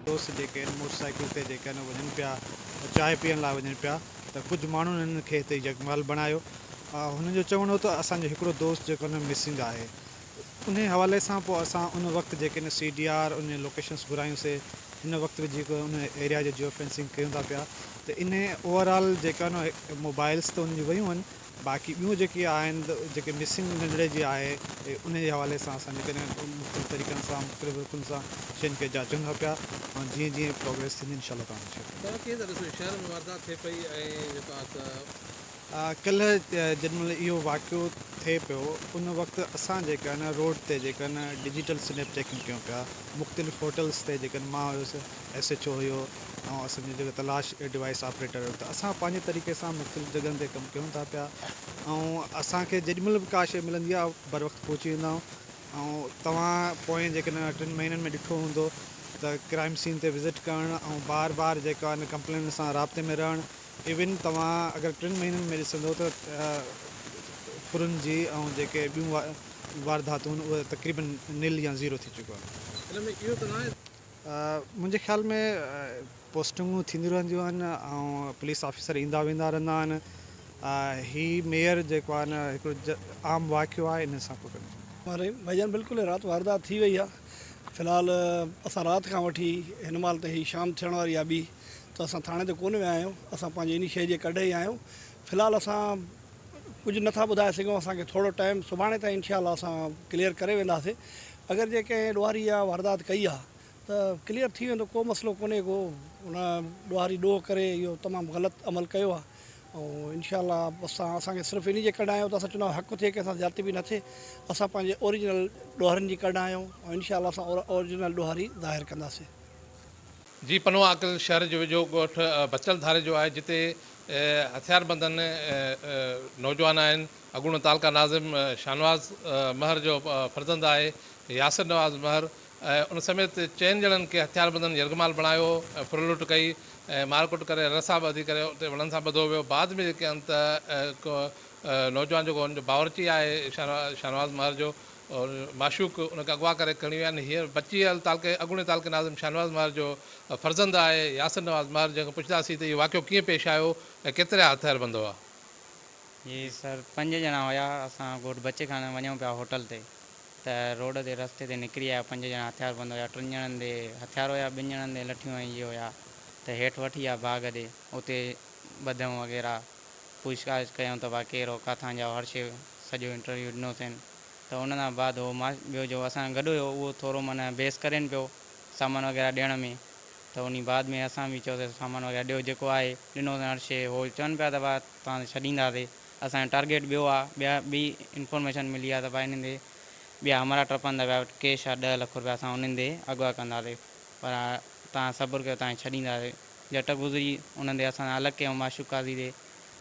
दोस्त जेके मोटरसाइकिल ते जेके वञनि पिया चांहि पीअण लाइ वञनि पिया त कुझु माण्हुनि हिननि खे हिते जगमहल बणायो। हुननि जो चवणो हो त असांजो हिकिड़ो दोस्त जेको मिसिंग आहे। उन हवाले सां पोइ असां उन वक़्तु जेके CDR उन लोकेशन्स घुरायूंसीं। हिन वक़्तु बि जेको उन एरिया जो जियो फेंसिंग कयूं था पिया त इन ओवरऑल जेका मोबाइल्स त उन जी वियूं आहिनि। बाक़ी ॿियूं जेके आहिनि जेके मिसिंग नंढड़े जी आहे उन जे हवाले सां असां जेकॾहिं मुख़्तलिफ़ तरीक़नि सां मुख़्तलिफ़ रुखनि सां शयुनि खे जाचूं था पिया ऐं जीअं जीअं प्रोग्रेस थींदी इंशाल्लाह तव्हां कीअं था ॾिसो शहर में वारदात थिए पई ऐं जेका कल्ह जेॾीमहिल इहो वाक़ियो थिए पियो उन वक़्तु असां जेका रोड ते जेका डिजिटल स्नैप चेकिंग कयूं पिया मुख़्तलिफ़ होटल्स ते जेके मां हुयुसि SHO हुयो ऐं असांजो जेको तलाश डिवाइस ऑपरेटर हुयो त असां पंहिंजे तरीक़े सां मुख़्तलिफ़ जॻहियुनि ते कमु कयूं था पिया ऐं असांखे जेॾीमहिल बि का शइ मिलंदी आहे बर वक़्तु पहुची वेंदा आहियूं। ऐं तव्हां पोइ जेके 3 महीननि में ॾिठो हूंदो त क्राइम सीन ते विज़िट करणु ऐं बार बार जेका कंप्लेन सां राब्ते में रहणु। इवन तव्हां अगरि 3 महीननि में ॾिसंदो त फुरुनि जी ऐं जेके ॿियूं वारदातूं आहिनि उहे तक़रीबन निल या ज़ीरो थी चुको आहे। हिन में इहो त न आहे मुंहिंजे ख़्याल में पोस्टिंगूं थींदियूं रहंदियूं आहिनि ऐं पुलिस ऑफिसर ईंदा वेंदा रहंदा आहिनि। ही मेयर जेको आहे हिकिड़ो आम वाक़ियो आहे इन सां को हमारे भाईजान बिल्कुलु राति वारदात थी वई आहे। फ़िलहाल असां राति खां वठी हिन महिल त ही शाम थियण वारी आहे ॿी त असां थाणे ते कोन विया आहियूं। असां पंहिंजे इन शइ जे कढे ई आहियूं। फ़िलहाल असां कुझु नथा ॿुधाए सघूं। असांखे थोरो टाइम सुभाणे ताईं इंशाअल्लाह असां क्लियर करे वेंदासीं। अगरि जेके ॾोहारी इहा वारदात कई आहे त क्लियर थी वेंदो, को मसइलो कोन्हे को। हुन ॾोहारी ॾोह करे इहो तमामु ग़लति अमल कयो आहे ऐं इंशाअल्लाह असांखे सिर्फ़ु इन जे कढ आहियूं त असां चवंदा आहियूं हक़ु थिए कंहिंसां ज़्यादती बि न थिए। असां पंहिंजे ओरिजिनल ॾोहरनि जी कढ आहियूं ऐं इंशाअल्लाह असां ओरिजिनल ॾोहारी ज़ाहिर कंदासीं। जी पनवा अकल शहर जो वेझो ॻोठ बचल धारे जो आहे जिते हथियारबंदनि नौजवान आहिनि। अॻूणो तालका नाज़िम शाहनवाज़ महर जो फर्ज़ंद आहे यासिर नवाज़ महर। उन समेत चइनि ॼणनि खे हथियारबंदनि यरगमाल बणायो, फुरलुट कई ऐं मारकुट करे रसाबदी करे उते वणनि सां ॿधो वियो। बाद में जेके आहिनि त नौजवान जेको हुनजो बावर्ची आहे शाहनवाज़ महर जो और माशूक उनखे अगवा करे खणी विया आहिनि। हींअर बची वियल अॻूणे तालके नाज़िम शाहनवाज़ महर जो फर्ज़ंद आहे यासिर नवाज़ महर, जंहिंखां पुछंदासीं त इहो वाक़ियो कीअं पेश आयो ऐं केतिरा हथियारबंद हुआ। जी सर 5 ॼणा हुया। असां घोट बचे खां वञूं पिया होटल ते त रोड ते रस्ते ते निकिरी आया 5 ॼणा हथियारबंद हुया। 3 ॼणनि ते हथियार हुया, 2 ॼणनि ते लठियूं ऐं इहे हुया त हेठि वठी विया बाग़ ते। उते ॿधऊं वग़ैरह पुछताछ कयूं त भाई केरु हो, किथां जा, हर शइ सॼो इंटरव्यू ॾिनोसीं त उन खां बाद हो ॿियो जो असां गॾु हुयो उहो थोरो माना बहस करेनि पियो सामान वग़ैरह ॾियण में। त उन बाद में असां बि चयोसीं सामान वग़ैरह ॾियो, जेको आहे ॾिनोसीं हर शइ। हो चवनि पिया त भाई तव्हां छॾींदासीं। असांजो टारगेट ॿियो आहे, ॿी इंफॉर्मेशन मिली आहे त भाई हिननि ते ॿिया हमारा टपंदा पिया कैश आहे 10 लख रुपया, असां उन्हनि ते अगवा कंदासीं पर तव्हां सब्र कयो, तव्हां छॾींदासीं। झटि गुज़री उन्हनि ते असां अलॻि कयूं माशूकाज़ी ते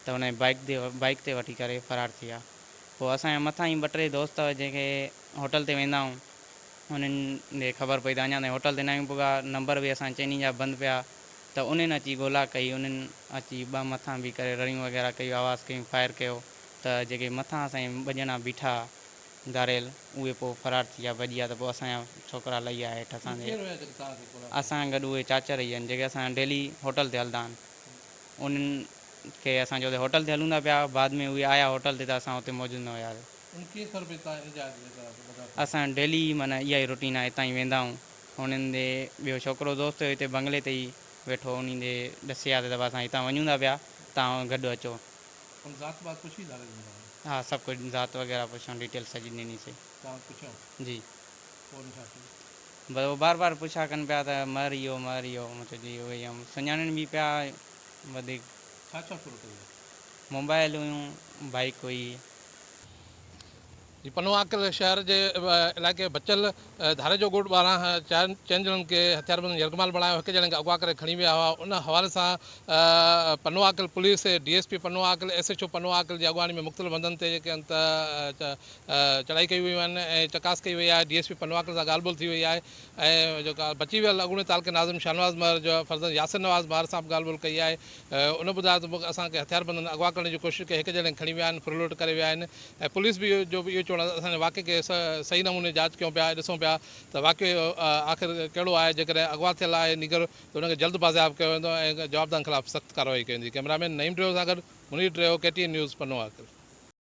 त हुन बाइक ते वठी करे फ़रार थी विया। पोइ असांजे मथां ई 2-3 दोस्त जेके होटल ते वेंदा आहियूं उन्हनि खे ख़बर पई त अञा ताईं होटल ते न आहियूं पुॻा। नंबर बि असां चइनी जा बंदि पिया त उन्हनि अची ॻोल्हा कई। उन्हनि अची मथां बि करे रड़ियूं वग़ैरह कयूं, आवाज़ कयूं, फायर कयो त जेके मथां असांजे 2 ॼणा बीठा धारियल उहे पोइ फ़रार थी विया, भॼी विया। त पोइ असांजा छोकिरा लही विया हेठि असां गॾु उहे चाचर ई आहिनि जेके असां डेली होटल ते हलंदा आहिनि। उन्हनि खे असां चयोसीं होटल ते हलूं था पिया, बाद में उहे आया होटल ते त असां हुते मौजूदु न हुयासीं। असां डेली माना इहा ई रुटीन आहे, हितां ई वेंदा आहियूं। उन्हनि ते ॿियो छोकिरो दोस्त हुयो हिते बंगले ते ई वेठो, उन ते ॾसियासीं त असां हितां वञूं था पिया, तव्हां गॾु अचो। हा सभु कुझु ज़ात वग़ैरह पुछूं, डिटेल सॼी ॾिनीसीं जी। बसि बार बार पुछा कनि पिया त मर इहो मर इहो, मूंखे जी उहो ई सुञाणनि बि पिया वधीक। मोबाइल हुयूं, बाइक हुई। जी पनुआकल शहर के इलाइक़े बचल धारे जो ॻोठ ॿारहं चइनि ॼणनि खे हथियारबंद यरगमाल बणायो, हिकु ॼणे खे अगवा करे खणी विया हुआ। उन हवाले सां Panuakil police DSP Panuakil SHO Panuakil जी अॻवानी में मुख़्तलिफ़ हंधनि ते जेके चढ़ाई कई वियूं आहिनि ऐं चकास कई वई आहे। DSP पनुआकल सां ॻाल्हि ॿोल थी वई आहे ऐं जेका बची वियल अॻूणे तालुके नाज़िम शाहनवाज़ महर जो फर्ज़ंद यासिर नवाज़ महर सां बि ॻाल्हि ॿोल कई आहे। उन ॿुधायो त असांखे हथियारबंदनि अगवा करण जी कोशिशि कई, हिकु ॼणे खणी विया आहिनि, फुरलोट करे विया आहिनि ऐं पुलिस बि जो बि इहो चवणु आहे असांजे वाक़े खे सही नमूने जांच कयूं पिया, ॾिसूं पिया त वाक़ियो आख़िर कहिड़ो आहे। जेकॾहिं अगवा थियल आहे निगर त हुनखे जल्द बाज़ियाब कयो वेंदो ऐं जवाबदारनि ख़िलाफ़ु सख़्तु कार्रवाई कई वेंदी। कैमरामैन नईम ड्रेव सां गॾु मुनीर ड्रेव, KTN न्यूज़ पनुआकल।